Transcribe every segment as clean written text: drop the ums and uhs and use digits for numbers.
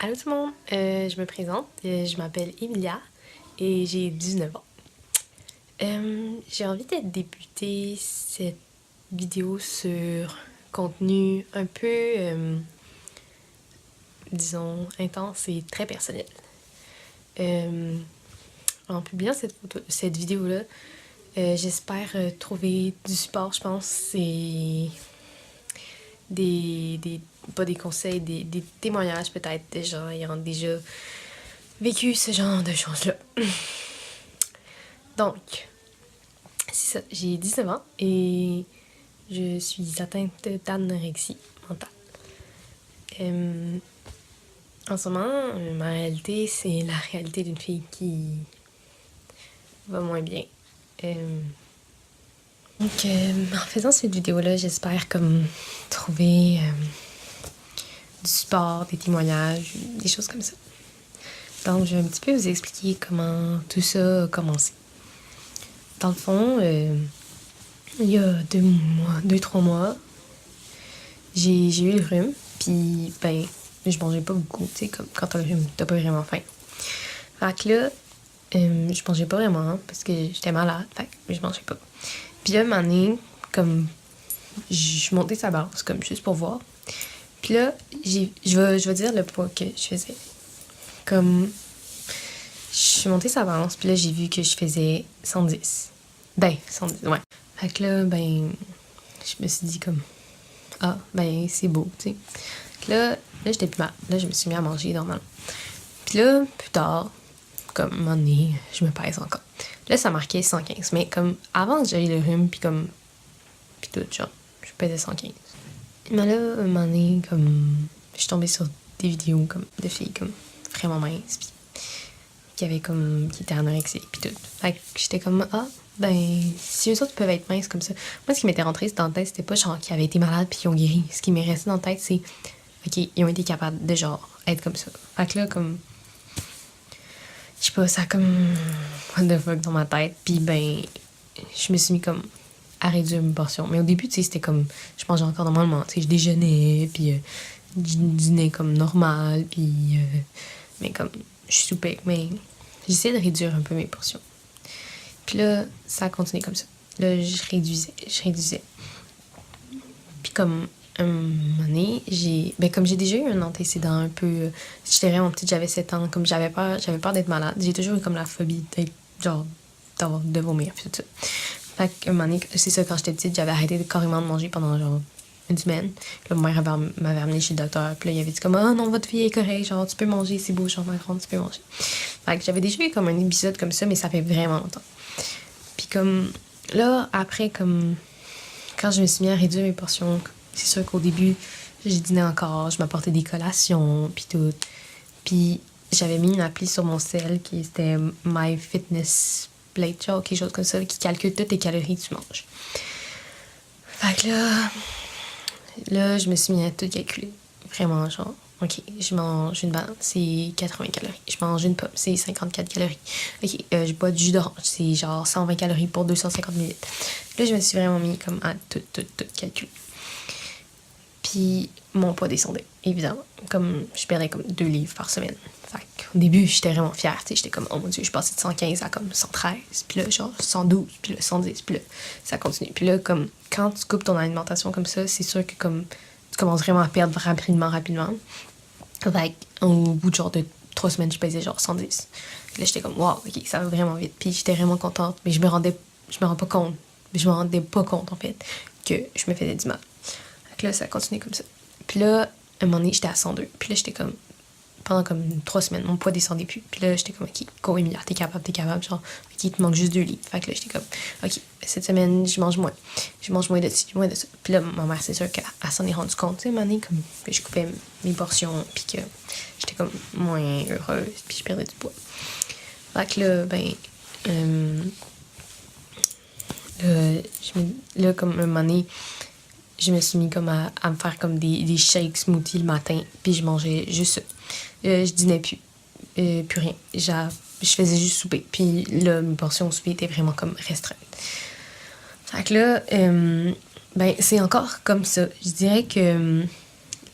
Allô tout le monde, je me présente, je m'appelle Emilia et j'ai 19 ans. J'ai envie de débuter cette vidéo sur contenu un peu, disons, intense et très personnel. En publiant cette vidéo-là, j'espère trouver du support, je pense. C'est pas des conseils, des témoignages peut-être de gens ayant déjà vécu ce genre de choses-là. Donc, c'est ça, j'ai 19 ans et je suis atteinte d'anorexie mentale. En ce moment, ma réalité, c'est la réalité d'une fille qui va moins bien. Donc, en faisant cette vidéo-là, j'espère comme trouver du support, des témoignages, des choses comme ça. Donc, je vais un petit peu vous expliquer comment tout ça a commencé. Dans le fond, il y a 2-3 mois, j'ai eu le rhume, puis ben, je mangeais pas beaucoup, tu sais, comme quand t'as le rhume, t'as pas vraiment faim. Fait que là, je mangeais pas vraiment, parce que j'étais malade, fait que je mangeais pas. Puis là, un moment donné, comme, je montais sa balance, comme, juste pour voir. Puis là, je vais dire le poids que je faisais. Comme, je suis montée sa balance, puis là, j'ai vu que je faisais 110. Ben, 110, ouais. Fait que là, ben, je me suis dit comme, ah, ben, c'est beau, tu sais. Là, j'étais plus mal. Là, je me suis mis à manger normalement. Puis là, plus tard, comme, un moment donné, je me pèse encore. Là, ça marquait 115. Mais comme, avant que j'aille le rhume, puis comme, puis tout, genre, je pesais 115. Mais là, un moment donné, comme, je suis tombée sur des vidéos, comme, de filles, comme, vraiment minces, puis qui étaient anorexiques, puis tout. Fait que j'étais comme, ah, ben, si eux autres peuvent être minces comme ça. Moi, ce qui m'était rentré dans la tête, c'était pas genre qu'ils avaient été malades puis qu'ils ont guéri. Ce qui m'est resté dans la tête, c'est, ok, ils ont été capables de genre être comme ça. Fait que là, comme, je sais pas, ça a comme, what the fuck dans ma tête. Puis ben, je me suis mis comme à réduire mes portions. Mais au début, tu sais, c'était comme, je mangeais encore normalement. Tu sais, je déjeunais, puis je dînais comme normal, puis, mais comme, je soupais, mais j'essayais de réduire un peu mes portions. Puis là, ça a continué comme ça. Là, je réduisais. Puis comme, un moment donné, comme j'ai déjà eu un antécédent un peu... j'étais vraiment petite, j'avais 7 ans, comme j'avais peur d'être malade. J'ai toujours eu comme la phobie d'être, genre, de vomir, puis tout ça. Fait qu'un moment donné, c'est ça, quand j'étais petite, j'avais arrêté carrément de manger pendant, genre, une semaine. Puis là, ma mère m'avait amené chez le docteur. Puis là, il avait dit comme, ah non, votre fille est correcte, genre, tu peux manger, c'est beau, genre, ma grande, tu peux manger. Fait que j'avais déjà eu comme un épisode comme ça, mais ça fait vraiment longtemps. Puis comme, là, après, comme, quand je me suis mis à réduire mes portions, c'est sûr qu'au début, j'ai dîné encore, je m'apportais des collations, puis tout. Puis j'avais mis une appli sur mon cell qui était MyFitnessPal, genre quelque chose comme ça, qui calcule toutes les calories que tu manges. Fait que là, je me suis mis à tout calculer. Vraiment, genre, ok, je mange une banane, c'est 80 calories. Je mange une pomme, c'est 54 calories. Ok, je bois du jus d'orange, c'est genre 120 calories pour 250 ml. Là, je me suis vraiment mis comme à tout calculer. Puis mon poids descendait, évidemment. Comme, je perdais comme 2 livres par semaine. Fait qu'au début, j'étais vraiment fière, tu sais. J'étais comme, oh mon Dieu, je passais de 115 à comme 113. Puis là, genre 112, puis là, 110, puis là, ça continue. Puis là, comme, quand tu coupes ton alimentation comme ça, c'est sûr que comme, tu commences vraiment à perdre rapidement. Fait qu'au bout de genre de 3 semaines, je pesais genre 110. Puis là, j'étais comme, wow, ok, ça va vraiment vite. Puis j'étais vraiment contente, mais je me rendais pas compte, en fait, que je me faisais du mal. Fait que là, ça a continué comme ça. Puis là, un moment donné, j'étais à 102. Puis là, j'étais comme, pendant comme 3 semaines, mon poids descendait plus. Puis là, j'étais comme, ok, go Emilia, t'es capable. Genre, ok, il te manque juste 2 livres. Fait que là, j'étais comme, ok, cette semaine, je mange moins. Je mange moins de ci, moins de ça. Puis là, ma mère, c'est sûr qu'elle s'en est rendue compte, tu sais, un moment donné, comme, que je coupais mes portions, puis que j'étais comme moins heureuse, puis je perdais du poids. Fait que là, ben, là, comme un moment donné, je me suis mis comme à me faire comme des shakes smoothies le matin, puis je mangeais juste ça. Je dînais plus rien. Je faisais juste souper, puis là, mes portions au souper étaient vraiment comme restreintes. Fait que là, ben, c'est encore comme ça. Je dirais que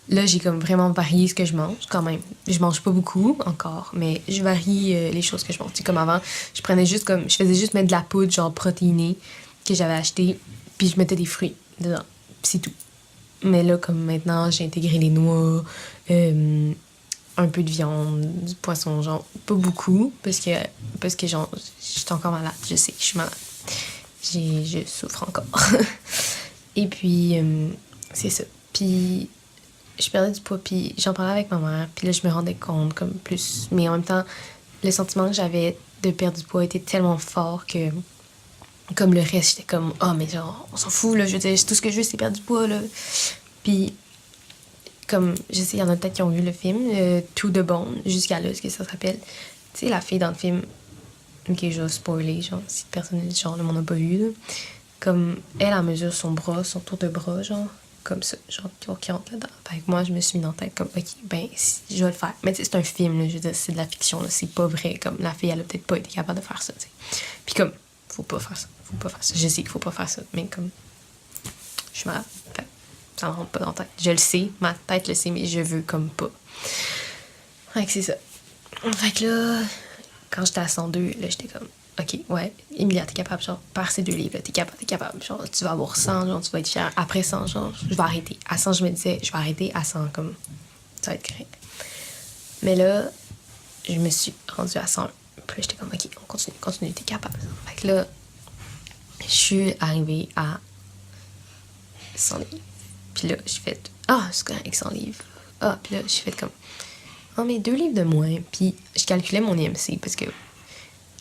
là, j'ai comme vraiment varié ce que je mange quand même. Je mange pas beaucoup encore, mais je varie les choses que je mange. Tu sais, comme avant, je faisais juste mettre de la poudre genre protéinée que j'avais acheté, puis je mettais des fruits dedans. Puis c'est tout. Mais là, comme maintenant, j'ai intégré les noix, un peu de viande, du poisson, genre pas beaucoup, parce que genre, j'étais encore malade. Je sais, je suis malade. Je souffre encore. Et puis, c'est ça. Puis, je perdais du poids, puis j'en parlais avec ma mère, puis là, je me rendais compte, comme plus. Mais en même temps, le sentiment que j'avais de perdre du poids était tellement fort que, comme le reste, j'étais comme, oh, mais genre, on s'en fout, là, je veux dire, tout ce que je veux, c'est perdre du poids, là. Puis, comme, je sais, il y en a peut-être qui ont vu le film, To the Bone, jusqu'à là, ce que ça s'appelle. Tu sais, la fille dans le film, ok, je vais spoiler, genre, si personne, genre, le monde n'a pas vu, là. Comme, elle mesure son bras, son tour de bras, genre, comme ça, genre, qui rentre là-dedans. Fait que moi, je me suis mis dans la tête, comme, ok, ben, je vais le faire. Mais tu sais, c'est un film, là, je veux dire, c'est de la fiction, là, c'est pas vrai. Comme, la fille, elle a peut-être pas été capable de faire ça, tu sais. Puis comme, faut pas faire ça, faut pas faire ça. Je sais qu'il faut pas faire ça, mais comme, je suis malade. Fait que ça me rentre pas dans la tête. Je le sais, ma tête le sait, mais je veux comme pas. Fait que c'est ça. Fait que là, quand j'étais à 102, là, j'étais comme, ok, ouais, Emilia, t'es capable, genre, par ces 2 livres, là, t'es capable, genre, tu vas avoir 100, genre, tu vas être fière. Après 100, genre, je vais arrêter. À 100, je me disais, je vais arrêter. À 100, comme, ça va être correct. Mais là, je me suis rendue à 101. Puis là, j'étais comme, ok, on continue, t'es capable. Fait que là, je suis arrivée à 100 livres. Puis là, j'ai fait, c'est correct, 100 livres. Puis là, j'ai fait comme, mais 2 livres de moins. Puis je calculais mon IMC parce que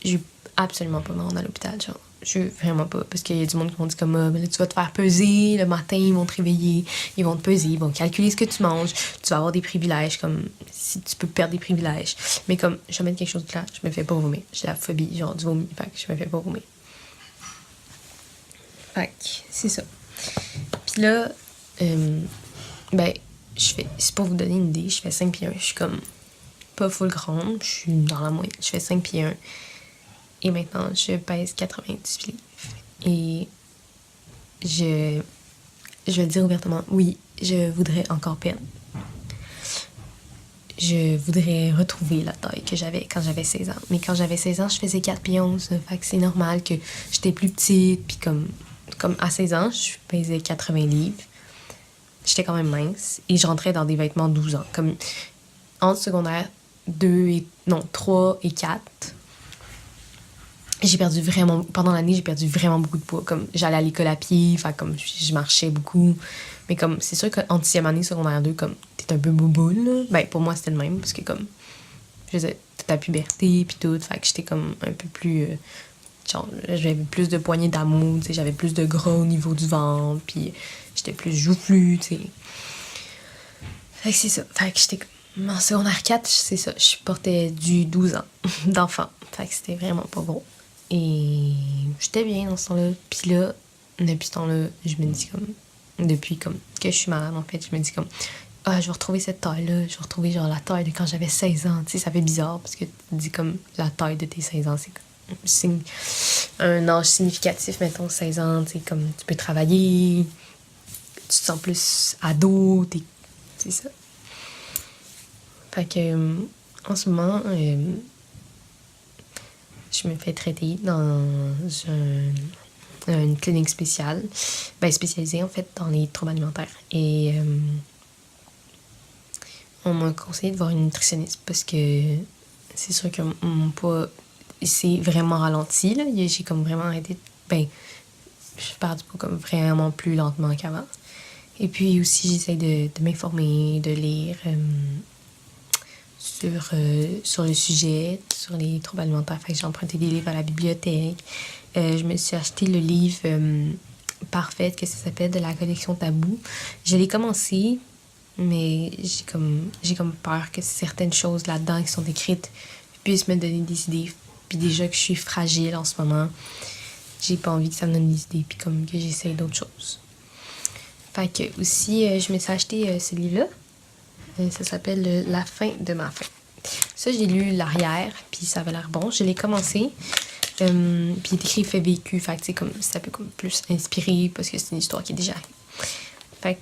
j'ai absolument pas me rendre à l'hôpital, genre. Je veux vraiment pas, parce qu'il y a du monde qui m'ont dit comme, ben là, tu vas te faire peser, le matin, ils vont te réveiller, ils vont te peser, ils vont calculer ce que tu manges, tu vas avoir des privilèges, comme, si tu peux perdre des privilèges. Mais comme, je vais mettre quelque chose de clair, je me fais pas vomir. J'ai la phobie, genre, du vomi, fait que je me fais pas vomir. Fait que, c'est ça. Puis là, ben, c'est pour vous donner une idée, je fais 5 pieds 1, je suis comme, pas full grande, je suis dans la moyenne, je fais 5 pieds 1. Et maintenant, je pèse 98 livres. Et je vais le dire ouvertement, oui, je voudrais encore perdre. Je voudrais retrouver la taille que j'avais quand j'avais 16 ans. Mais quand j'avais 16 ans, je faisais 4 pieds 11. Fait que c'est normal que j'étais plus petite. Puis comme à 16 ans, je pesais 80 livres. J'étais quand même mince. Et je rentrais dans des vêtements 12 ans. Comme entre secondaire 3 et 4... pendant l'année, j'ai perdu vraiment beaucoup de poids. Comme, j'allais à l'école à pied, comme, je marchais beaucoup. Mais comme, c'est sûr qu'en 10e année, secondaire 2, comme, t'es un peu bouboule, là. Ben, pour moi, c'était le même, parce que, comme, je faisais toute la puberté, puis tout. Fait que j'étais, comme, un peu plus... genre, j'avais plus de poignées d'amour, tu sais, j'avais plus de gras au niveau du ventre, puis j'étais plus joufflue, tu sais. Fait que c'est ça. Fait que j'étais... En secondaire 4, c'est ça, je portais du 12 ans d'enfant. Fait que c'était vraiment pas gros. Et j'étais bien dans ce temps-là. Puis là, depuis ce temps-là, je me dis comme... Depuis comme que je suis malade, en fait, je me dis comme... je vais retrouver cette taille-là. Je vais retrouver genre la taille de quand j'avais 16 ans. Tu sais, ça fait bizarre parce que tu dis comme la taille de tes 16 ans. C'est un âge significatif, mettons, 16 ans. Tu sais, comme tu peux travailler. Tu te sens plus ado. C'est ça. Fait que, en ce moment... je me fais traiter dans une clinique spéciale, spécialisée en fait dans les troubles alimentaires. Et on m'a conseillé de voir une nutritionniste parce que c'est sûr que mon poids s'est vraiment ralenti, là. J'ai comme vraiment arrêté, je perds du poids comme vraiment plus lentement qu'avant. Et puis aussi, j'essaie de m'informer, de lire sur le sujet, sur les troubles alimentaires. Fait que j'ai emprunté des livres à la bibliothèque. Je me suis acheté le livre Parfaite, que ça s'appelle, de la collection Tabou. Je l'ai commencé, mais j'ai comme peur que certaines choses là-dedans qui sont écrites puissent me donner des idées. Puis déjà que je suis fragile en ce moment, j'ai pas envie que ça me donne des idées, puis comme que j'essaye d'autres choses. Fait que aussi, je me suis acheté ce livre-là. Ça s'appelle La fin de ma faim. Ça, j'ai lu l'arrière, puis ça avait l'air bon. Je l'ai commencé. Puis il est écrit fait vécu. Fait que ça peut comme plus inspirer parce que c'est une histoire qui est déjà arrivée. Fait que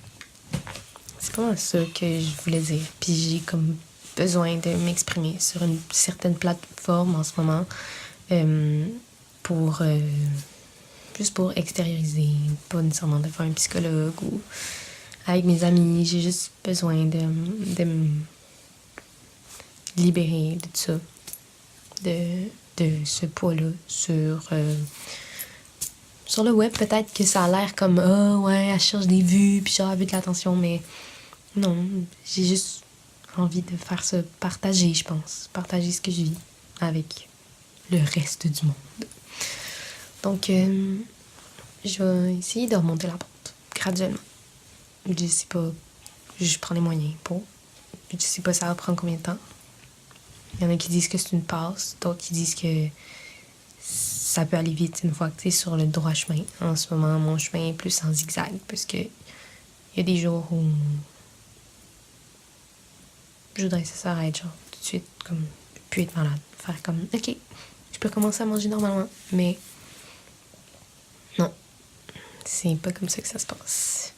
c'est pas mal ça que je voulais dire. Puis j'ai comme besoin de m'exprimer sur une certaine plateforme en ce moment pour juste pour extérioriser, pas nécessairement de faire un psychologue ou avec mes amis. J'ai juste besoin de me libérer de tout ça, de ce poids-là sur le web. Peut-être que ça a l'air comme ouais, elle cherche des vues puis genre elle veut de l'attention, mais non, j'ai juste envie de faire ça, partager, je pense, partager ce que je vis avec le reste du monde. Donc je vais essayer de remonter la pente graduellement. Je sais pas, je prends les moyens pour. Je sais pas ça va prendre combien de temps. Il y en a qui disent que c'est une passe, d'autres qui disent que ça peut aller vite une fois que tu es sur le droit chemin. En ce moment, mon chemin est plus en zigzag parce que il y a des jours où je voudrais que ça s'arrête, genre, tout de suite, comme, plus être malade. Faire comme, ok, je peux commencer à manger normalement, mais non, c'est pas comme ça que ça se passe.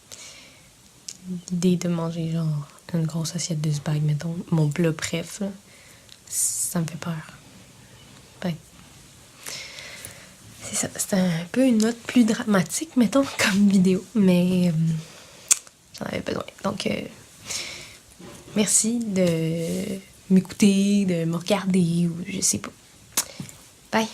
L'idée de manger, genre, une grosse assiette de spag, mettons, mon plat préf, là, ça me fait peur. Ben, c'est ça, c'est un peu une note plus dramatique, mettons, comme vidéo, mais j'en avais besoin. Donc, merci de m'écouter, de me regarder, ou je sais pas. Bye!